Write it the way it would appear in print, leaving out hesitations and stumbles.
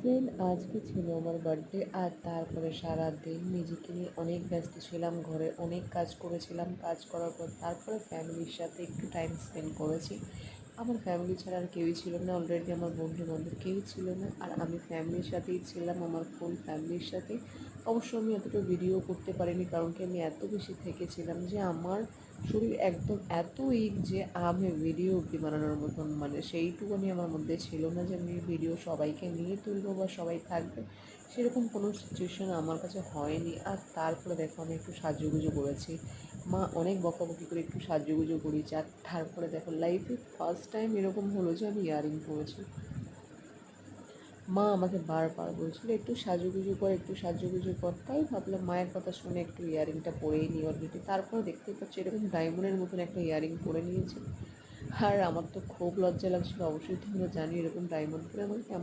Friend, আজকে ছিল আমার বার্থডে। আর তারপরে সারাদিন নিজেকে নিয়ে অনেক ব্যস্ত ছিলাম, ঘরে অনেক কাজ করেছিলাম। কাজ করার পর তারপরে ফ্যামিলির সাথে একটু টাইম স্পেন্ড করেছি। আমার ফ্যামিলি ছাড়া আর কেউই ছিল না, অলরেডি আমার বন্ধু বান্ধব কেউই ছিল না, আর আমি ফ্যামিলির সাথেই ছিলাম, আমার ফুল ফ্যামিলির সাথে। অবশ্য আমি এতটা ভিডিও করতে পারিনি, কারণ কি আমি এত বেশি থেকেছিলাম যে আমার শরীর একদম এত উইক যে আমি ভিডিও অবধি বানানোর মতন মানে সেইটুকুনি আমার মধ্যে ছিল না যে আমি ভিডিও সবাইকে নিয়ে তুলবো বা সবাই থাকবে, সেরকম কোনো সিচুয়েশান আমার কাছে হয়নি। আর তারপরে দেখো আমি একটু সাজুগুজু করেছি, মা অনেক বকাবকি করে একটু সাজুগুজু করেছি। আর তারপরে দেখো লাইফে ফার্স্ট টাইম এরকম হলো যে আমি ইয়ারিং পরেছি। মা আমাকে বারবার বলছিল একটু সাজুগুজু কর, একটু সাজুগুজু কর, তাই ভাবলাম মায়ের কথা শুনে একটু ইয়ারিংটা পরেই নিই অলরেডি। তারপরে দেখতেই পাচ্ছি এরকম ডায়মন্ডের মতন একটা ইয়ারিং পরে নিয়েছি। আর আমার তো খুব লজ্জা লাগছিলো। অবশ্যই তোমরা জানি এরকম ডায়মন্ড পরে আমার কেমন